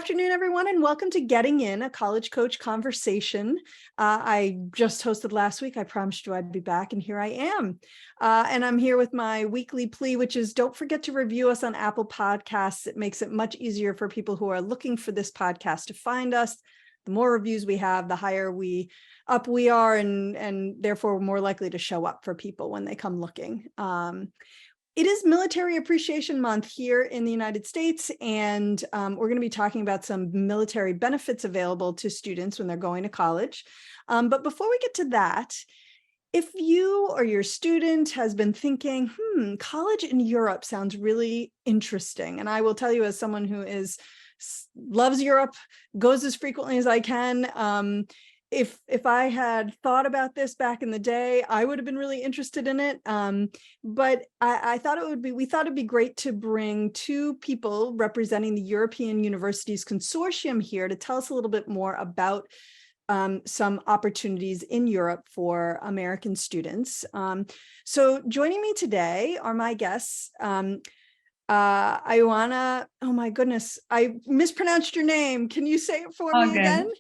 afternoon, everyone, and welcome to Getting In, a College Coach Conversation. I just hosted last week. I promised you I'd be back, and here I am. And I'm here with my weekly plea, which is don't forget to review us on Apple Podcasts. It makes it much easier for people who are looking for this podcast to find us. The more reviews we have, the higher we are, and therefore we're more likely to show up for people when they come looking. It is Military Appreciation Month here in the United States, and we're going to be talking about some military benefits available to students when they're going to college. But before we get to that, if you or your student has been thinking, college in Europe sounds really interesting, and I will tell you as someone who loves Europe, goes as frequently as I can, if I had thought about this back in the day, I would have been really interested in it. But I thought we thought it'd be great to bring two people representing the European Universities Consortium here to tell us a little bit more about some opportunities in Europe for American students. So joining me today are my guests. Ioana, oh my goodness, I mispronounced your name. Can you say it for me again?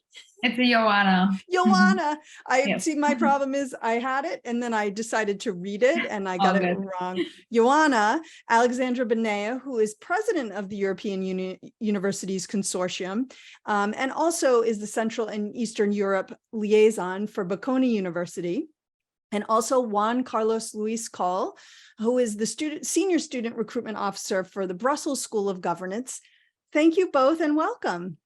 It's Ioana. Joanna. Yes. See, my problem is I had it and then I decided to read it and I got All it good. wrong. Joanna Alexandra Benea, who is president of the European Universities Consortium, and also is the Central and Eastern Europe liaison for Bocconi University. And also Juan Carlos Luis Coll, who is the senior student recruitment officer for the Brussels School of Governance. Thank you both and welcome.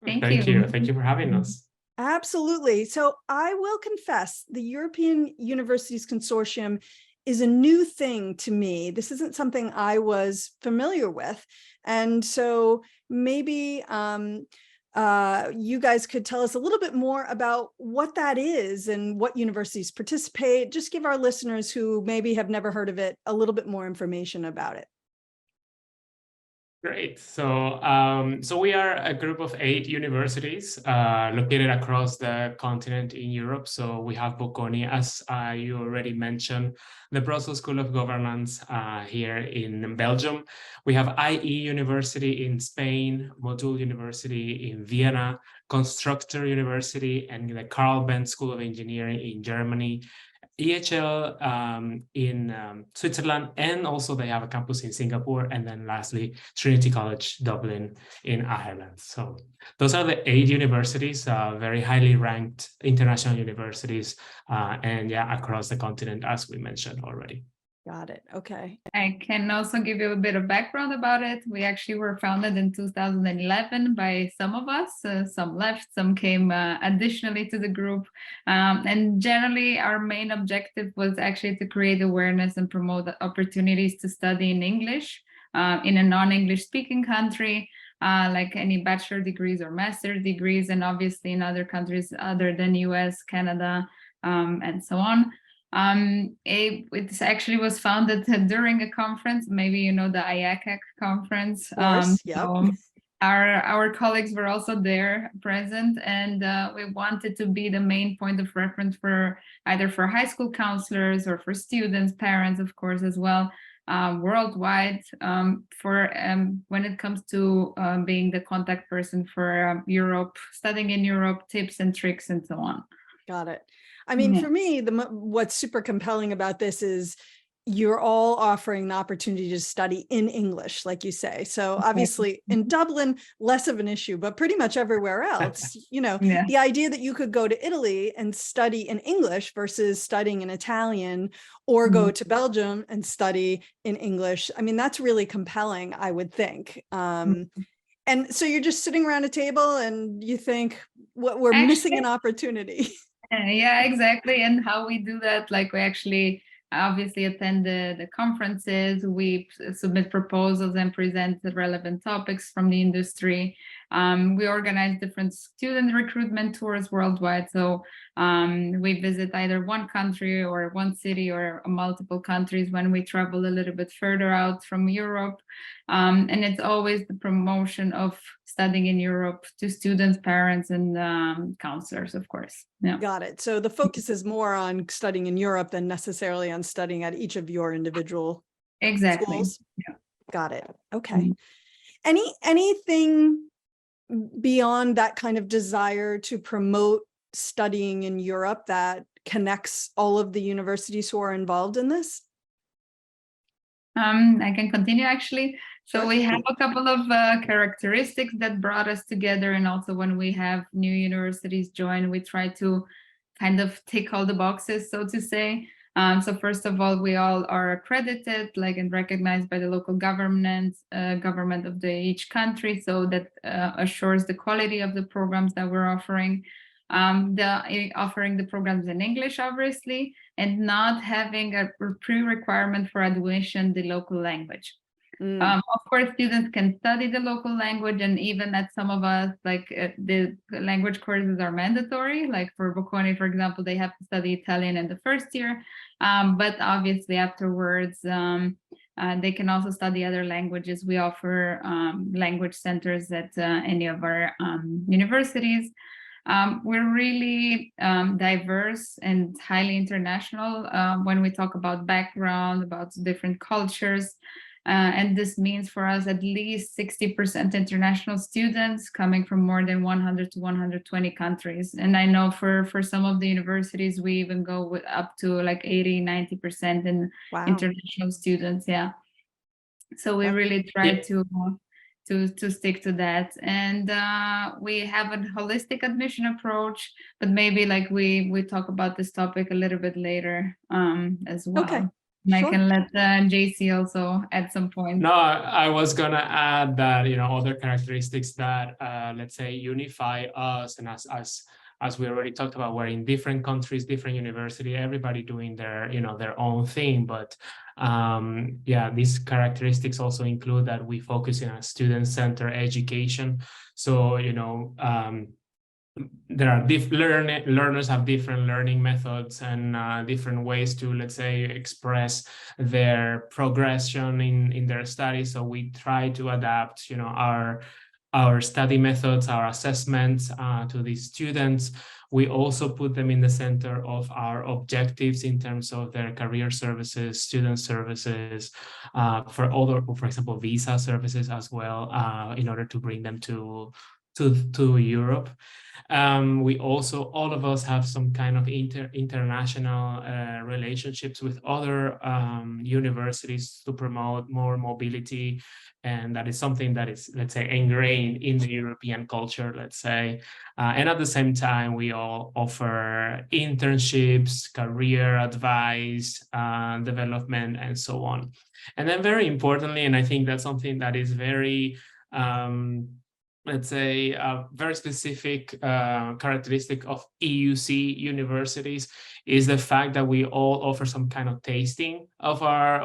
Thank you. Thank you for having us. Absolutely. So I will confess, the European Universities Consortium is a new thing to me. This isn't something I was familiar with. And so maybe you guys could tell us a little bit more about what that is and what universities participate. Just give our listeners who maybe have never heard of it a little bit more information about it. Great. So we are a group of 8 universities located across the continent in Europe. So we have Bocconi, as you already mentioned, the Brussels School of Governance here in Belgium. We have IE University in Spain, Modul University in Vienna, Constructor University, and the Karl Benz School of Engineering in Germany. EHL in Switzerland, and also they have a campus in Singapore, and then lastly Trinity College Dublin in Ireland. So those are the 8 universities, very highly ranked international universities, and yeah, across the continent, as we mentioned already. Got it. Okay. I can also give you a bit of background about it. We actually were founded in 2011 by some of us. Some left, some came additionally to the group. And generally, our main objective was actually to create awareness and promote the opportunities to study in English in a non-English speaking country, like any bachelor degrees or master degrees, and obviously in other countries other than US, Canada, and so on. It actually was founded during a conference. Maybe you know the IACAC conference. Of course, yep. So our colleagues were also there present, and we wanted to be the main point of reference for either for high school counselors or for students, parents, of course, as well, worldwide, for when it comes to being the contact person for Europe, studying in Europe, tips and tricks, and so on. Got it. I mean, for me, what's super compelling about this is you're all offering the opportunity to study in English, like you say. So obviously in Dublin, less of an issue, but pretty much everywhere else, the idea that you could go to Italy and study in English versus studying in Italian, or go to Belgium and study in English. I mean, that's really compelling, I would think. And so you're just sitting around a table and you think, we're missing an opportunity. Yeah, exactly. And how we do that, like we actually obviously attend the conferences, we submit proposals and present the relevant topics from the industry. We organize different student recruitment tours worldwide. So we visit either one country or one city or multiple countries when we travel a little bit further out from Europe. And it's always the promotion of studying in Europe to students, parents, and counselors, of course. Yeah. Got it. So the focus is more on studying in Europe than necessarily on studying at each of your individual schools. Yeah. Got it. Okay. Anything beyond that kind of desire to promote studying in Europe that connects all of the universities who are involved in this? I can continue actually. So Sure. we have a couple of characteristics that brought us together, and also when we have new universities join, we try to kind of tick all the boxes, so to say. So first of all, we all are accredited, like, and recognized by the local government of each country, so that assures the quality of the programs that we're offering. Offering the programs in English, obviously, and not having a pre-requirement for admission the local language. Of course, students can study the local language, and even at some of us, like the language courses are mandatory. Like for Bocconi, for example, they have to study Italian in the first year, but obviously afterwards, they can also study other languages. We offer language centers at any of our universities. We're really diverse and highly international when we talk about background, about different cultures. And this means for us at least 60% international students coming from more than 100 to 120 countries. And I know for some of the universities, we even go with up to like 80, 90% in international students. Yeah. So we really try to stick to that. And we have a holistic admission approach, but maybe like we talk about this topic a little bit later as well. Okay. And I can let JC also add some points. No, I was gonna add that, other characteristics that, let's say, unify us, and as we already talked about, we're in different countries, different university, everybody doing their, their own thing. But these characteristics also include that we focus on a student-centered education. So, there are learners have different learning methods and different ways to, let's say, express their progression in their studies. So we try to adapt, our study methods, our assessments to these students. We also put them in the center of our objectives in terms of their career services, student services, for example, visa services as well, in order to bring them to Europe. We also, all of us have some kind of international relationships with other universities to promote more mobility. And that is something that is, let's say, ingrained in the European culture, let's say. And at the same time, we all offer internships, career advice, development, and so on. And then very importantly, and I think that's something that is very, let's say, a very specific characteristic of EUC universities is the fact that we all offer some kind of tasting of our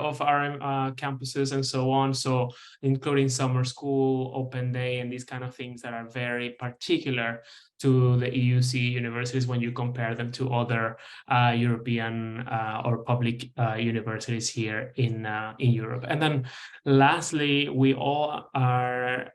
campuses and so on. So including summer school, open day, and these kind of things that are very particular to the EUC universities when you compare them to other European or public universities here in Europe. And then lastly, we all are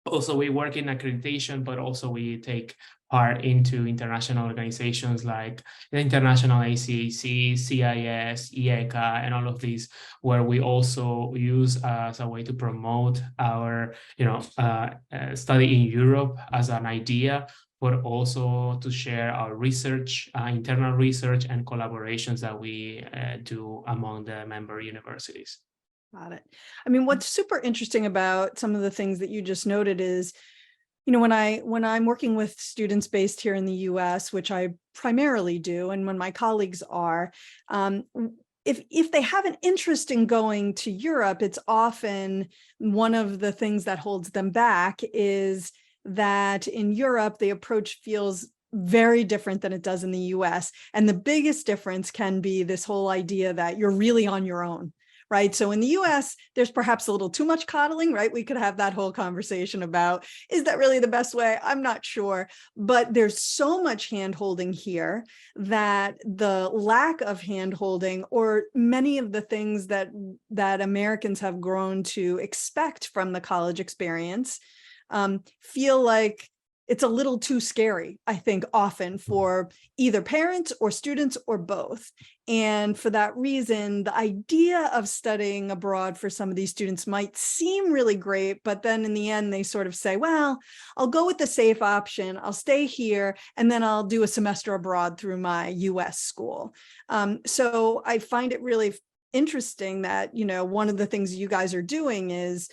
also, we work in accreditation, but also we take part into international organizations like the International ACAC, CIS, IECA, and all of these, where we also use as a way to promote our, study in Europe as an idea, but also to share our research, internal research, and collaborations that we do among the member universities. Got it. I mean, what's super interesting about some of the things that you just noted is, when I'm working with students based here in the US, which I primarily do, and when my colleagues are, if they have an interest in going to Europe, it's often one of the things that holds them back is that in Europe, the approach feels very different than it does in the US. And the biggest difference can be this whole idea that you're really on your own. Right. So in the US, there's perhaps a little too much coddling, right? We could have that whole conversation about, is that really the best way? I'm not sure. But there's so much handholding here that the lack of handholding, or many of the things that Americans have grown to expect from the college experience, feel like it's a little too scary, I think, often for either parents or students or both. And for that reason, the idea of studying abroad for some of these students might seem really great, but then in the end, they sort of say, well, I'll go with the safe option. I'll stay here, and then I'll do a semester abroad through my US school. So I find it really interesting that, one of the things you guys are doing is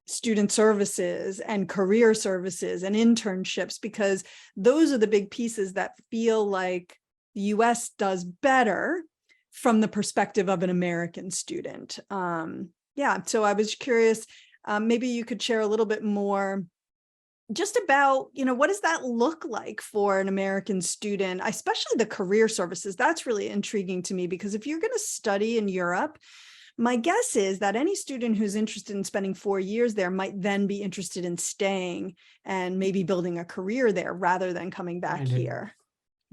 student services and career services and internships, because those are the big pieces that feel like the US does better from the perspective of an American student. Yeah, so I was curious, maybe you could share a little bit more just about, what does that look like for an American student, especially the career services? That's really intriguing to me, because if you're going to study in Europe, my guess is that any student who's interested in spending 4 years there might then be interested in staying and maybe building a career there rather than coming back here.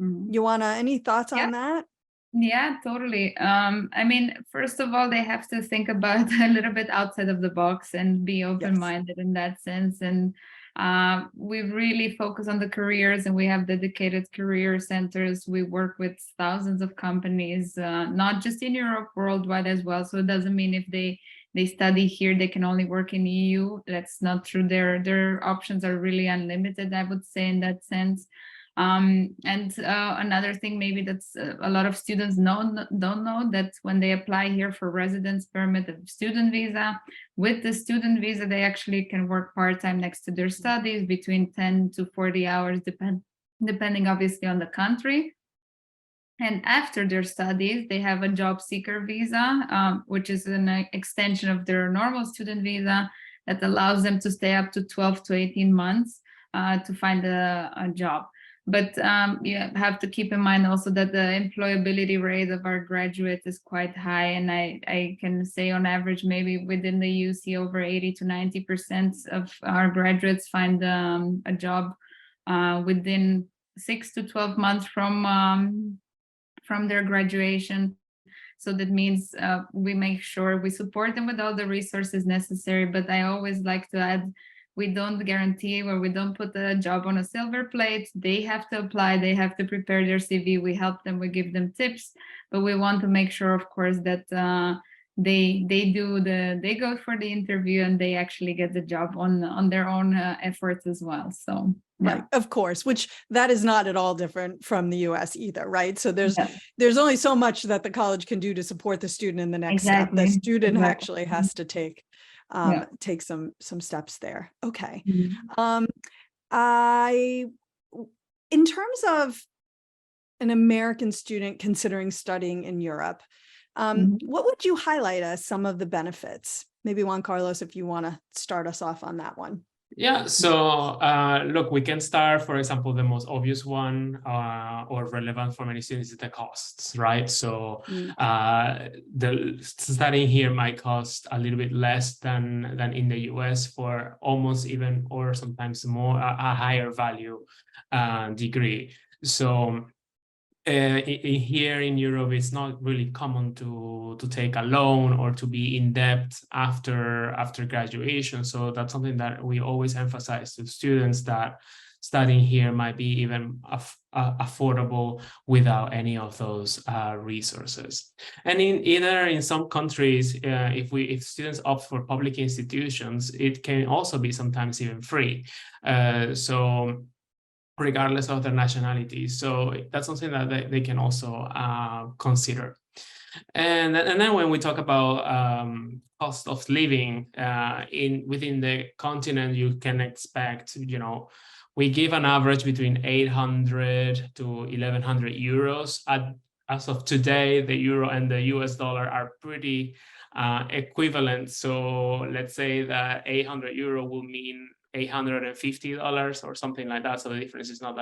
Ioana, any thoughts on that? Yeah, totally. I mean, first of all, they have to think about a little bit outside of the box and be open-minded in that sense. And we really focus on the careers, and we have dedicated career centers. We work with thousands of companies, not just in Europe, worldwide as well. So it doesn't mean if they study here, they can only work in EU. That's not true. Their options are really unlimited, I would say, in that sense. Another thing maybe that's a lot of students don't know, that when they apply here for residence permit, a student visa, with the student visa, they actually can work part-time next to their studies, between 10 to 40 hours, depending obviously on the country. And after their studies, they have a job seeker visa, which is an extension of their normal student visa that allows them to stay up to 12 to 18 months to find a job. But you have to keep in mind also that the employability rate of our graduates is quite high. And I can say on average, maybe within the UC, over 80 to 90% of our graduates find a job within 6 to 12 months from their graduation. So that means we make sure we support them with all the resources necessary. But I always like to add, we don't guarantee, or we don't put a job on a silver plate. They have to apply, they have to prepare their CV, we help them, we give them tips, but we want to make sure, of course, that they go for the interview and they actually get the job on their own efforts as well. So yeah. Right, of course, which that is not at all different from the US either, right? So there's only so much that the college can do to support the student in the next step. The student actually has to take some steps there. Okay. In terms of an American student considering studying in Europe, what would you highlight as some of the benefits? Maybe Juan Carlos, if you want to start us off on that one. Yeah, so look, we can start, for example, the most obvious one or relevant for many students is the costs, right? So the studying here might cost a little bit less than in the US for almost even, or sometimes more, a higher value degree. So here in Europe, it's not really common to take a loan or to be in debt after graduation. So that's something that we always emphasize to students, that studying here might be even affordable without any of those resources. And in some countries, if students opt for public institutions, it can also be sometimes even free. So regardless of their nationality. So that's something that they can also consider. And then when we talk about cost of living within the continent, you can expect, we give an average between 800 to 1100 euros. As of today, the euro and the US dollar are pretty equivalent. So let's say that 800 euro will mean $850 or something like that. So the difference is not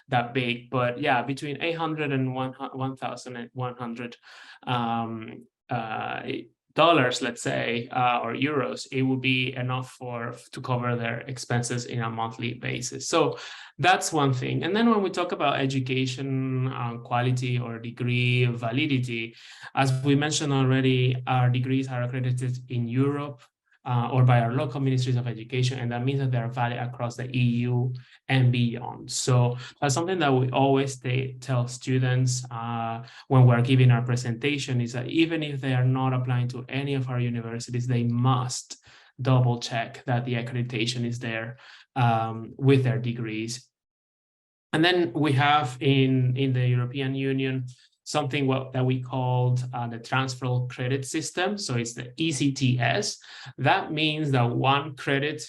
that big, but yeah, between 800 and 1,100 dollars, let's say, or euros, it would be enough to cover their expenses in a monthly basis. So that's one thing. And then when we talk about education quality or degree validity, as we mentioned already, our degrees are accredited in Europe, or by our local ministries of education, and that means that they're valid across the EU and beyond. So that's something that we always tell students when we're giving our presentation, is that even if they are not applying to any of our universities, they must double check that the accreditation is there with their degrees. And then we have in the European Union something that we called the transfer credit system. So it's the ECTS. That means that one credit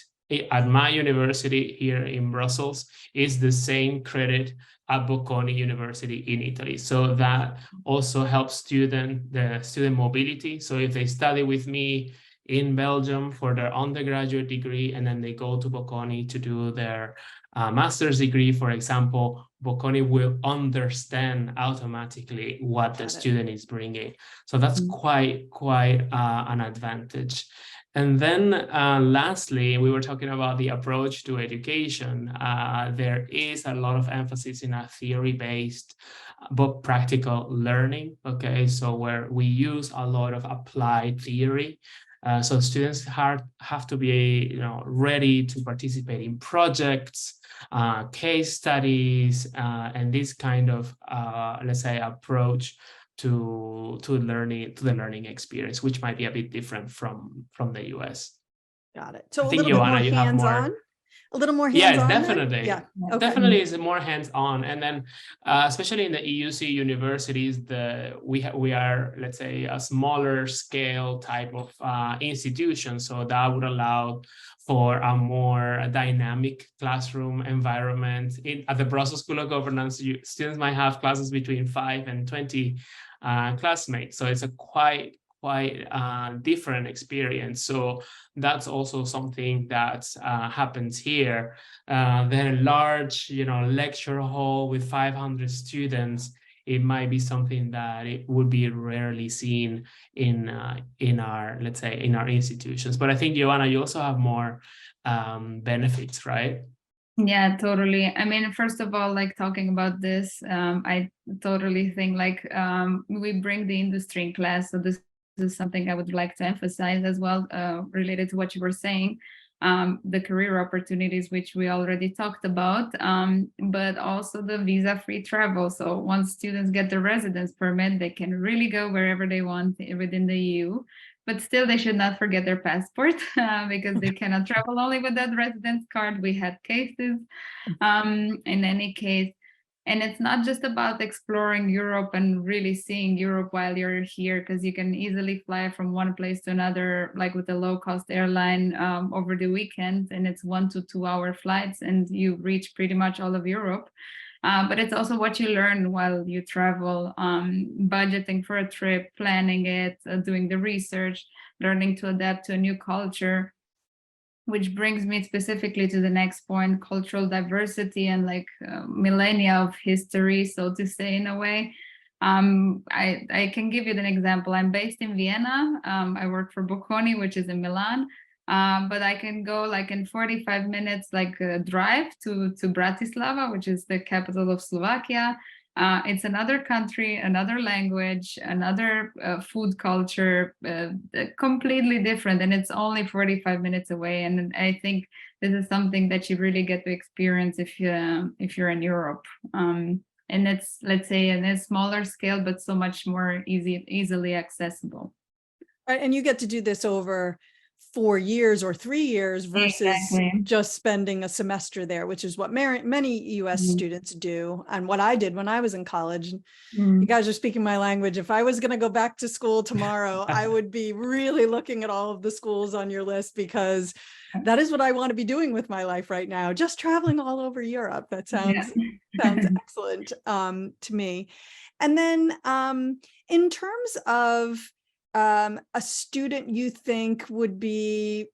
at my university here in Brussels is the same credit at Bocconi University in Italy. So that also helps the student mobility. So if they study with me in Belgium for their undergraduate degree, and then they go to Bocconi to do their master's degree, for example, Bocconi will understand automatically what the student is bringing. So that's quite an advantage. And then lastly, we were talking about the approach to education. There is a lot of emphasis in a theory-based but practical learning, okay? So where we use a lot of applied theory. So students have to be ready to participate in projects, case studies, and this kind of, let's say, approach to the learning experience, which might be a bit different from the US. Got it. So I a think, little bit Joanna, more you have hands-on. A little more Yes, hands-on. definitely. Yeah. Okay. Definitely is more hands-on. And then especially in the EUC universities, we are, let's say, a smaller scale type of institution. So that would allow for a more dynamic classroom environment. At the Brussels School of Governance, students might have classes between 5 and 20 classmates. So it's a quite different experience. So that's also something that happens here. The large, lecture hall with 500 students, it might be something that it would be rarely seen in our, let's say, in our institutions. But I think, Joanna, you also have more benefits, right? Yeah, totally. I mean, first of all, like talking about this, I totally think like we bring the industry in class. So this is something I would like to emphasize as well, related to what you were saying, the career opportunities, which we already talked about, but also the visa-free travel. So once students get the residence permit, they can really go wherever they want within the EU. But still, they should not forget their passport because they cannot travel only with that residence card. We had cases in any case. And it's not just about exploring Europe and really seeing Europe while you're here, because you can easily fly from one place to another, like with a low-cost airline over the weekend, and it's 1 to 2 hour flights, and you reach pretty much all of Europe. But it's also what you learn while you travel, budgeting for a trip, planning it, doing the research, learning to adapt to a new culture. Which brings me specifically to the next point, cultural diversity and like millennia of history, so to say, in a way. I can give you an example. I'm based in Vienna. I work for Bocconi, which is in Milan. But I can go like in 45 minutes, like drive to Bratislava, which is the capital of Slovakia. It's another country, another language, another food culture, completely different, and it's only 45 minutes away. And I think this is something that you really get to experience if you're in Europe. And it's, let's say, in a smaller scale, but so much more easily accessible. And you get to do this over 4 years or 3 years versus just spending a semester there, which is what many US students do, and what I did when I was in college. You guys are speaking my language. If I was going to go back to school tomorrow, I would be really looking at all of the schools on your list, because that is what I want to be doing with my life right now, just traveling all over Europe. That sounds excellent to me. And then in terms of a student you think would be,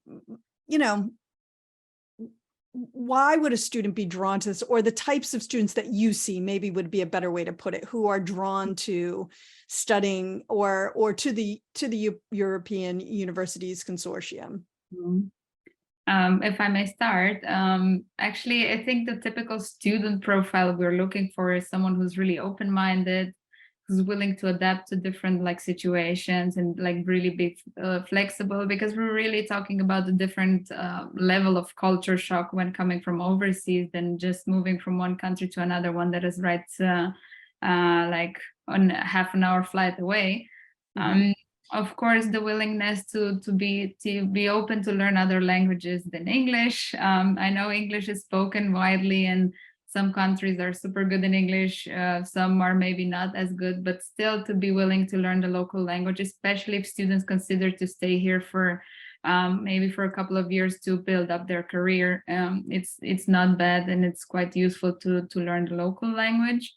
why would a student be drawn to this, or the types of students that you see, maybe would be a better way to put it, who are drawn to studying or to the European Universities Consortium? If I may start, actually, I think the typical student profile we're looking for is someone who's really open-minded, who's willing to adapt to different like situations and like really be flexible, because we're really talking about a different level of culture shock when coming from overseas than just moving from one country to another one that is right like on a half an hour flight away. Of course, the willingness to be open to learn other languages than English. I know English is spoken widely, and some countries are super good in English. Some are maybe not as good, but still to be willing to learn the local language, especially if students consider to stay here for maybe for a couple of years to build up their career. It's not bad, and it's quite useful to learn the local language.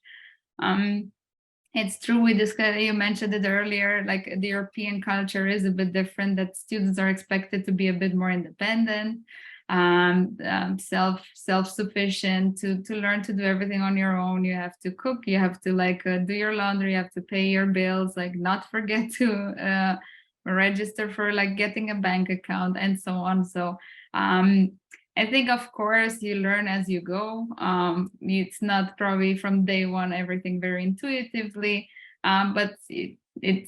It's true, we discussed, you mentioned it earlier, like the European culture is a bit different, that students are expected to be a bit more independent, self-sufficient, to learn to do everything on your own. You have to cook, you have to like do your laundry, you have to pay your bills, like not forget to register for like getting a bank account and so on. So I think, of course, you learn as you go. It's not probably from day one everything very intuitively, but I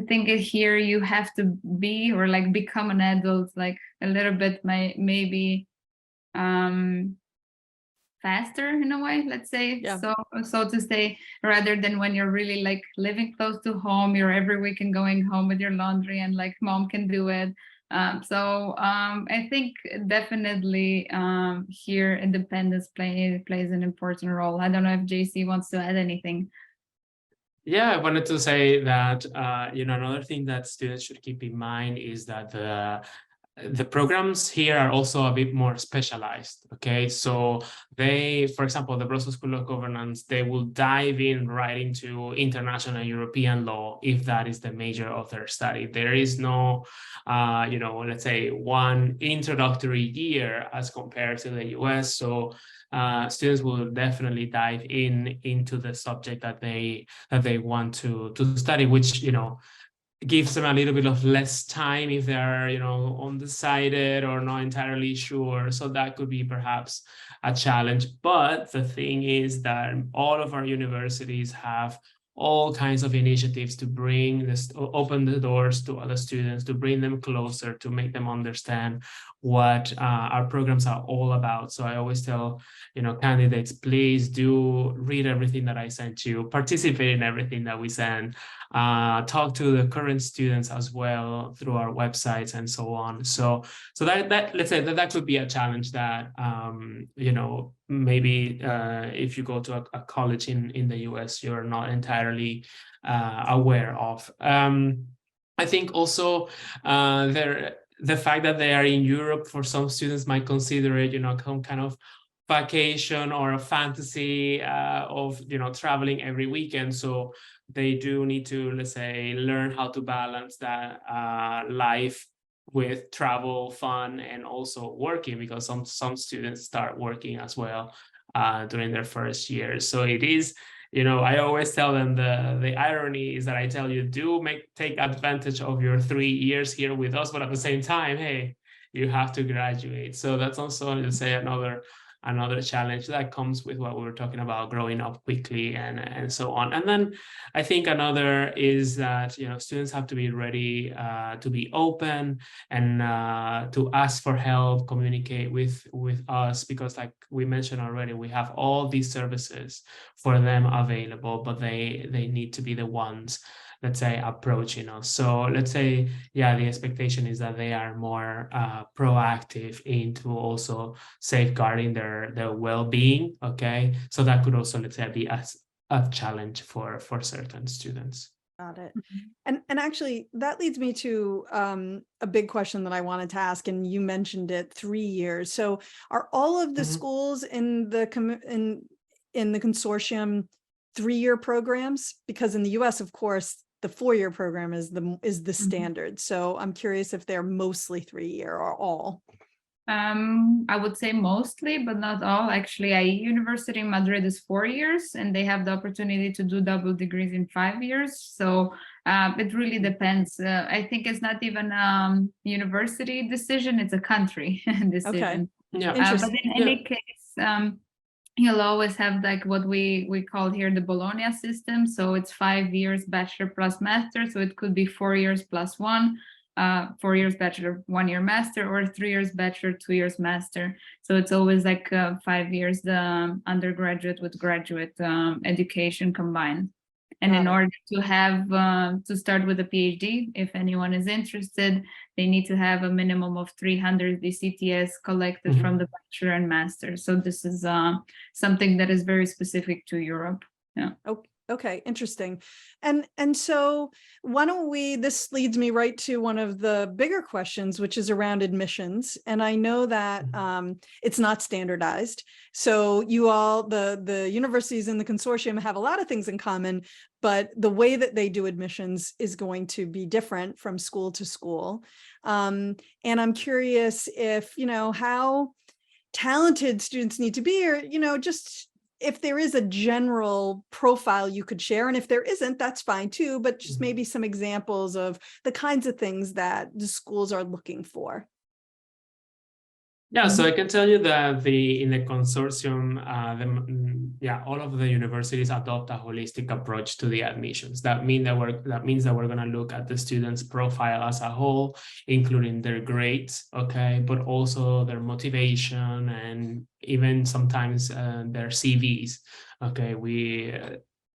think here you have to be, or like become an adult, like a little bit maybe faster in a way, let's say, so to say, rather than when you're really like living close to home, you're every weekend going home with your laundry and like mom can do it. I think definitely here independence plays an important role. I don't know if JC wants to add anything. Yeah, I wanted to say that another thing that students should keep in mind is that the programs here are also a bit more specialized. Okay, so they, for example, the Brussels School of Governance, they will dive in right into international European law if that is the major of their study. There is no, let's say one introductory year as compared to the US. So students will definitely dive into the subject that they want to study, which gives them a little bit of less time if they're undecided or not entirely sure. So that could be perhaps a challenge. But the thing is that all of our universities have all kinds of initiatives to bring this, open the doors to other students, to bring them closer, to make them understand what our programs are all about. So I always tell candidates, please do read everything that I sent you, participate in everything that we send, talk to the current students as well through our websites and so on. So that let's say that could be a challenge that maybe if you go to a college in the US, you're not entirely aware of. I think also the fact that they are in Europe, for some students might consider it some kind of vacation or a fantasy of traveling every weekend. So they do need to, let's say, learn how to balance that life with travel, fun, and also working, because some students start working as well during their first year. So it is, I always tell them the irony is that I tell you, take advantage of your 3 years here with us, but at the same time, hey, you have to graduate. So that's also, let's say, another challenge that comes with what we were talking about, growing up quickly and so on. And then I think another is that students have to be ready to be open and to ask for help, communicate with us, because like we mentioned already, we have all these services for them available, but they need to be the ones, let's say, approaching us. So let's say, the expectation is that they are more proactive into also safeguarding their well-being. Okay, so that could also, let's say, be a challenge for certain students. Got it. And actually, that leads me to a big question that I wanted to ask, and you mentioned it, 3 years. So are all of the schools in the consortium 3-year programs? Because in the US, of course, the 4-year program is the standard. So I'm curious if they're mostly 3-year or all. I would say mostly, but not all. Actually, IE University in Madrid is 4 years, and they have the opportunity to do double degrees in 5 years. So it really depends. I think it's not even university decision; it's a country decision. Okay. Yeah. But in any case, you'll always have like what we call here the Bologna system. So it's 5 years bachelor plus master. So it could be 4 years plus 1, 4 years bachelor, 1 year master, or 3 years bachelor, 2 years master. So it's always like 5 years the undergraduate with graduate education combined. And in order to have to start with a PhD, if anyone is interested, they need to have a minimum of 300 DCTS collected from the bachelor and master. So this is something that is very specific to Europe. Yeah. Okay, interesting. And so why don't we, this leads me right to one of the bigger questions, which is around admissions. And I know that it's not standardized. So you all, the universities in the consortium have a lot of things in common, but the way that they do admissions is going to be different from school to school. And I'm curious if, how talented students need to be, or, just if there is a general profile you could share, and if there isn't, that's fine too, but just maybe some examples of the kinds of things that the schools are looking for. Yeah, so I can tell you that in the consortium, all of the universities adopt a holistic approach to the admissions. That means that we're going to look at the students' profile as a whole, including their grades, okay, but also their motivation and even sometimes their CVs. Okay, we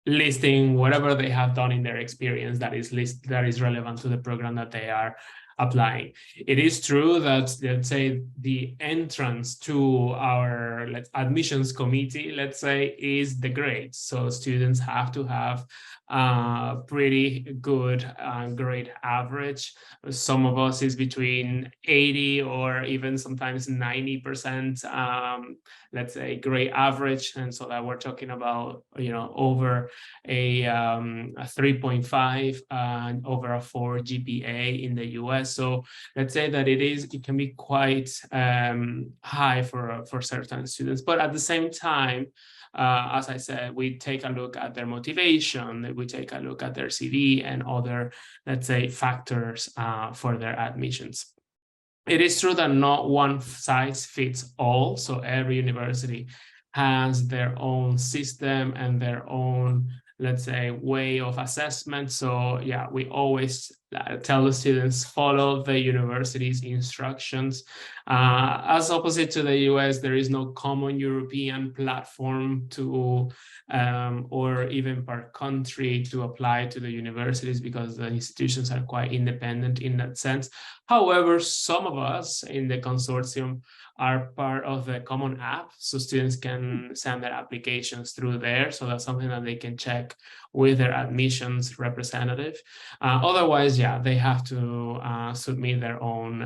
listing whatever they have done in their experience that is relevant to the program that they are applying. It is true that, let's say, the entrance to our admissions committee, let's say, is the grades. So students have to have a pretty good grade average. Some of us is between 80 or even sometimes 90%, let's say, grade average. And so that we're talking about, over a 3.5 and over a 4 GPA in the US. So let's say that it can be quite high for certain students, but at the same time, as I said, we take a look at their motivation, we take a look at their CV and other, let's say, factors for their admissions. It is true that not one size fits all. So every university has their own system and their own, let's say, way of assessment. So yeah, we always tell the students, follow the university's instructions. As opposite to the US, there is no common European platform to, or even per country to apply to the universities, because the institutions are quite independent in that sense. However, some of us in the consortium are part of the common app, so students can send their applications through there. So that's something that they can check with their admissions representative. Otherwise, yeah, they have to submit their own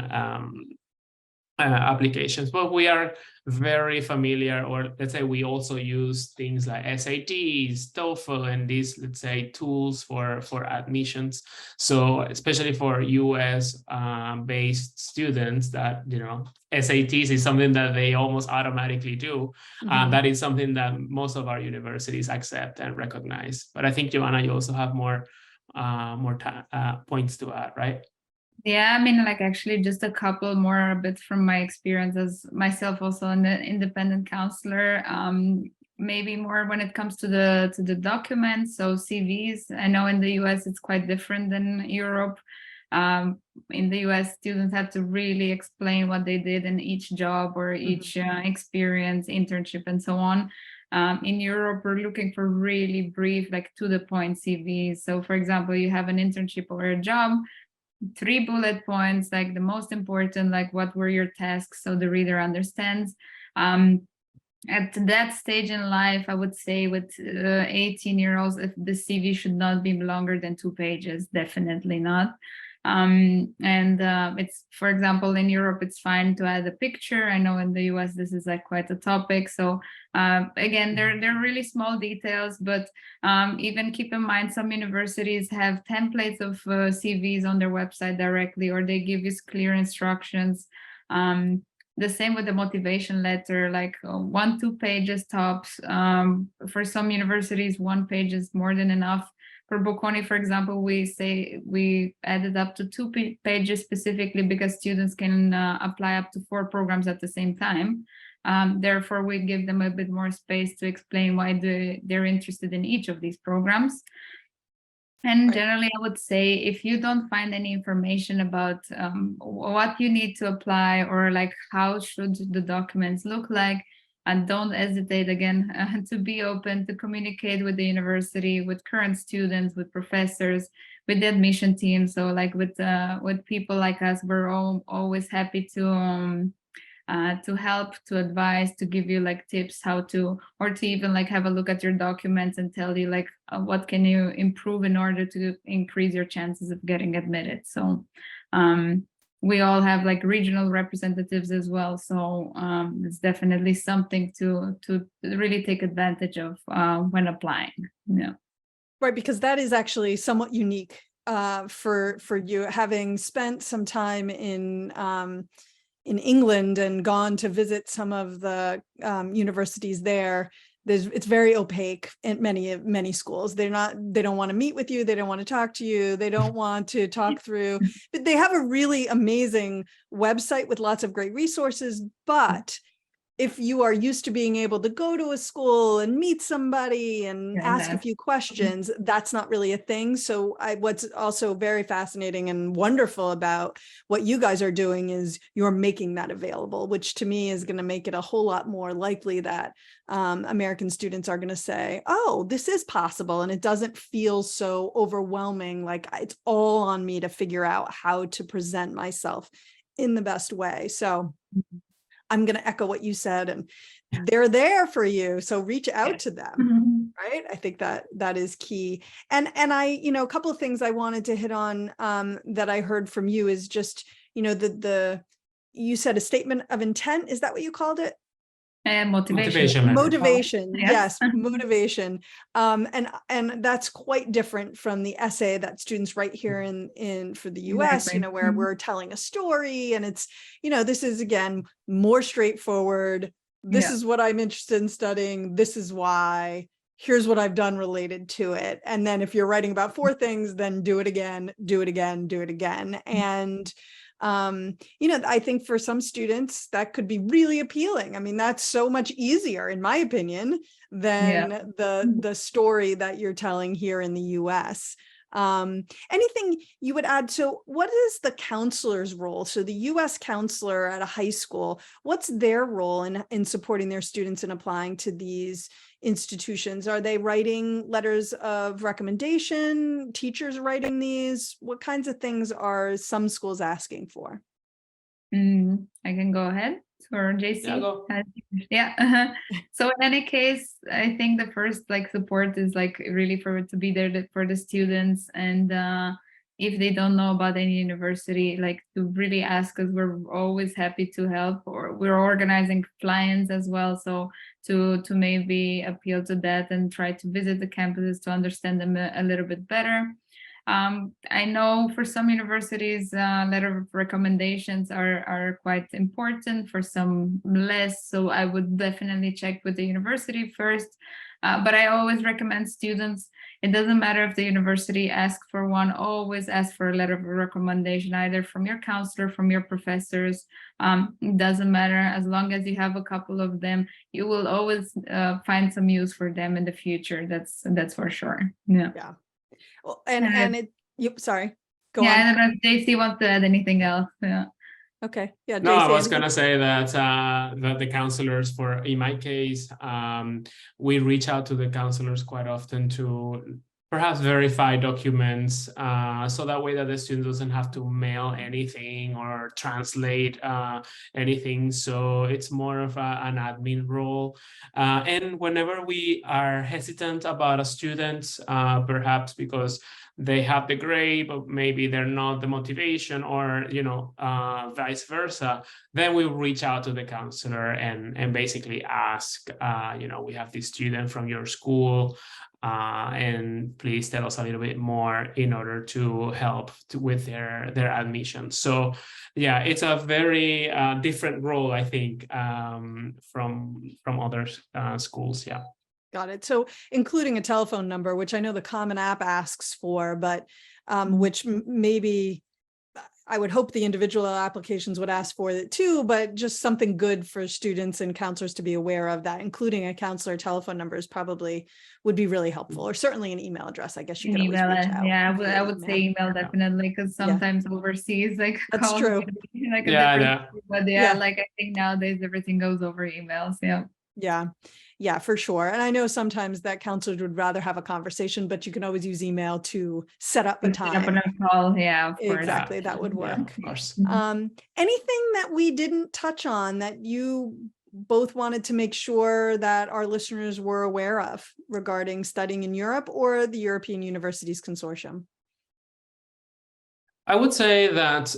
applications, but we are very familiar, or let's say we also use things like SATs, TOEFL, and these, let's say, tools for admissions. So especially for US based students, that SATs is something that they almost automatically do. That is something that most of our universities accept and recognize. But I think, Joanna, you also have more points to add, right? Yeah, I mean, like actually just a couple more bits from my experience as myself also an independent counselor. Maybe more when it comes to the documents, so CVs. I know in the US it's quite different than Europe. In the US, students have to really explain what they did in each job or each experience, internship, and so on. In Europe, we're looking for really brief, like to the point CVs. So for example, you have an internship or a job, 3 bullet points, like the most important, like what were your tasks, so the reader understands. At that stage in life, I would say with 18-year-olds, if the CV should not be longer than 2 pages, definitely not. It's, for example, in Europe, it's fine to add a picture. I know in the US, this is like quite a topic. So again, they're really small details, but even keep in mind, some universities have templates of CVs on their website directly, or they give you clear instructions. The same with the motivation letter, like 1-2 pages tops. For some universities, 1 page is more than enough. For Bocconi, for example, we say we added up to 2 pages specifically because students can apply up to 4 programs at the same time. Therefore, we give them a bit more space to explain why they're interested in each of these programs. And generally, I would say if you don't find any information about what you need to apply or like how should the documents look like, and don't hesitate again to be open to communicate with the university, with current students, with professors, with the admission team. So like with people like us, we're always happy to help, to advise, to give you like tips how to, or to even like have a look at your documents and tell you like what can you improve in order to increase your chances of getting admitted. So we all have like regional representatives as well. So it's definitely something to really take advantage of when applying. Yeah. Right, because that is actually somewhat unique for you, having spent some time in England and gone to visit some of the universities there. It's very opaque in many schools. They don't want to meet with you. They don't want to talk to you. They don't want to talk through, but they have a really amazing website with lots of great resources. But if you are used to being able to go to a school and meet somebody and ask a few questions, that's not really a thing. So what's also very fascinating and wonderful about what you guys are doing is you're making that available, which to me is going to make it a whole lot more likely that American students are going to say, oh, this is possible. And it doesn't feel so overwhelming, like it's all on me to figure out how to present myself in the best way. So I'm going to echo what you said, and they're there for you. So reach out to them, right? I think that is key. And I, a couple of things I wanted to hit on that I heard from you is just, you said a statement of intent. Is that what you called it? Motivation. Yes, motivation. And that's quite different from the essay that students write here in for the US, where we're telling a story, and it's, this is again more straightforward. This is what I'm interested in studying. This is why. Here's what I've done related to it. And then if you're writing about 4 things, then do it again, do it again, do it again. And I think for some students that could be really appealing. I mean, that's so much easier, in my opinion, than the story that you're telling here in the US. Anything you would add? So what is the counselor's role? So the US counselor at a high school, what's their role in supporting their students in applying to these institutions? Are they writing letters of recommendation? Teachers writing these? What kinds of things are some schools asking for? I can go ahead, or JC. So in any case, I think the first support is really to be there for the students, and if they don't know about any university, to really ask us. We're always happy to help, or we're organizing fly-ins as well, so to maybe appeal to that and try to visit the campuses to understand them a little bit better. I know for some universities, letter of recommendations are quite important, for some less. So I would definitely check with the university first. But I always recommend students, it doesn't matter if the university asks for one, always ask for a letter of recommendation, either from your counselor, from your professors. It doesn't matter, as long as you have a couple of them, you will always find some use for them in the future. That's for sure. Yeah. Well, and it, sorry, go on. I don't know if JC wants to add anything else. Yeah. Okay. Yeah. No, JC, I was gonna say that the counselors, in my case, we reach out to the counselors quite often to perhaps verify documents, so that way that the student doesn't have to mail anything or translate anything. So it's more of an admin role. And whenever we are hesitant about a student, perhaps because they have the grade, but maybe they're not the motivation, or vice versa, then we reach out to the counselor and basically ask, we have this student from your school, and please tell us a little bit more in order to help with their admission. So yeah, it's a very different role, I think, from other schools. Yeah. Got it. So including a telephone number, which I know the Common App asks for, but which maybe I would hope the individual applications would ask for it too, but just something good for students and counselors to be aware of, that including a counselor telephone number is probably would be really helpful, or certainly an email address. I guess you An could always email, reach and out. yeah, via I would say email definitely, because Yeah. sometimes overseas like That's calls true. can be like a Yeah, different, yeah. but yeah, Yeah. like I think nowadays everything goes over emails. Yeah. Yeah, for sure. And I know sometimes that counselors would rather have a conversation, but you can always use email to set up a Set up time. a call, yeah, of course. Exactly, that would Yeah, work. of course. Anything that we didn't touch on that you both wanted to make sure that our listeners were aware of regarding studying in Europe or the European Universities Consortium? I would say that,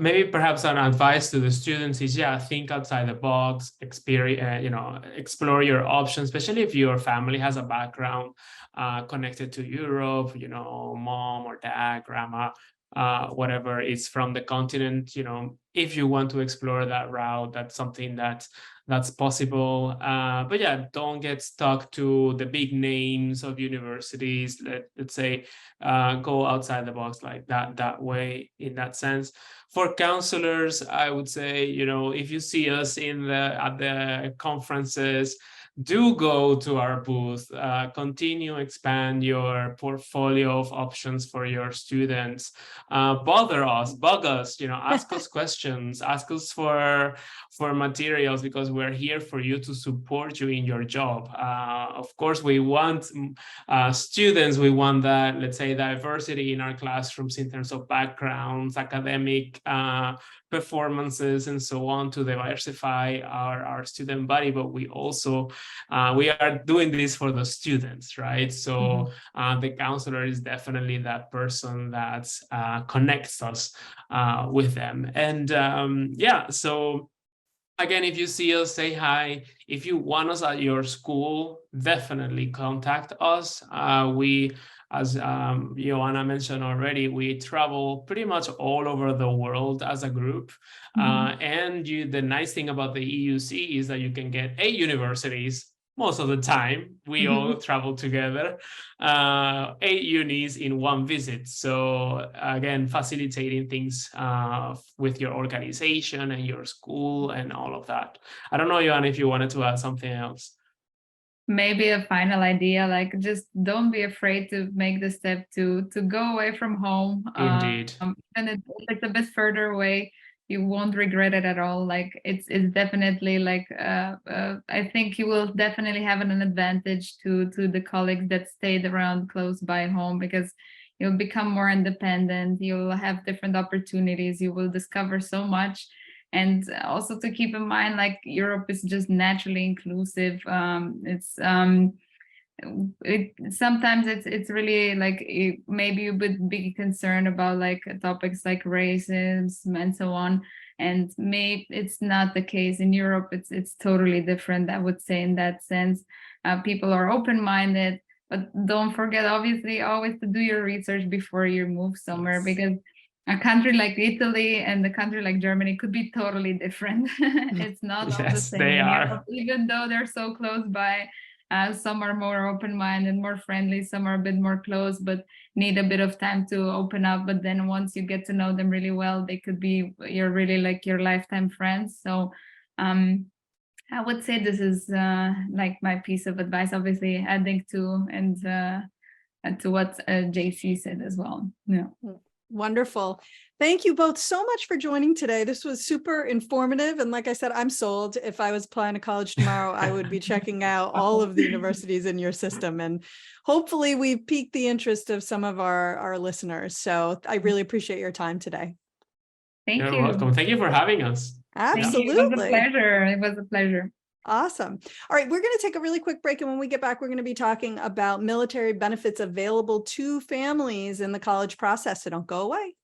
maybe perhaps an advice to the students is, think outside the box, explore your options, especially if your family has a background connected to Europe, mom or dad, grandma, whatever is from the continent. If you want to explore that route, that's something that's possible. But yeah, don't get stuck to the big names of universities. Let's say go outside the box like that way, in that sense. For counselors, I would say, if you see us at the conferences, do go to our booth, continue expand your portfolio of options for your students, bug us, ask us questions, ask us for materials, because we're here for you to support you in your job. Of course, we want students, we want that, let's say, diversity in our classrooms in terms of backgrounds, academic performances, and so on, to diversify our student body. But we also we are doing this for the students, right? So the counselor is definitely that person that connects us with them. And so again, if you see us, say hi. If you want us at your school, definitely contact us. We, as Joanna mentioned already, we travel pretty much all over the world as a group. And the nice thing about the EUC is that you can get 8 universities most of the time. We all travel together, 8 unis in one visit. So again, facilitating things with your organization and your school and all of that. I don't know, Joanna, if you wanted to add something else. Maybe a final idea, like just don't be afraid to make the step to go away from home. Indeed. And if it's a bit further away, you won't regret it at all. Like it's definitely like I think you will definitely have an advantage to the colleagues that stayed around close by home, because you'll become more independent, you'll have different opportunities, you will discover so much. And also to keep in mind, like Europe is just naturally inclusive. Sometimes it's really like maybe you would be concerned about like topics like racism and so on, and maybe it's not the case in Europe. It's totally different, I would say, in that sense. People are open-minded, but don't forget, obviously, always to do your research before you move somewhere, because a country like Italy and a country like Germany could be totally different. It's not all the same. They are. Europe, even though they're so close by. Some are more open-minded, more friendly, some are a bit more closed, but need a bit of time to open up. But then once you get to know them really well, they could be your lifetime friends. So I would say this is like my piece of advice, obviously adding to and to what JC said as well. Yeah. Wonderful. Thank you both so much for joining today. This was super informative. And like I said, I'm sold. If I was applying to college tomorrow, I would be checking out all of the universities in your system. And hopefully we've piqued the interest of some of our listeners. So I really appreciate your time today. Thank you. You're welcome. Thank you for having us. Absolutely. It was a pleasure. It was a pleasure. Awesome. All right, we're going to take a really quick break. And when we get back, we're going to be talking about military benefits available to families in the college process. So don't go away.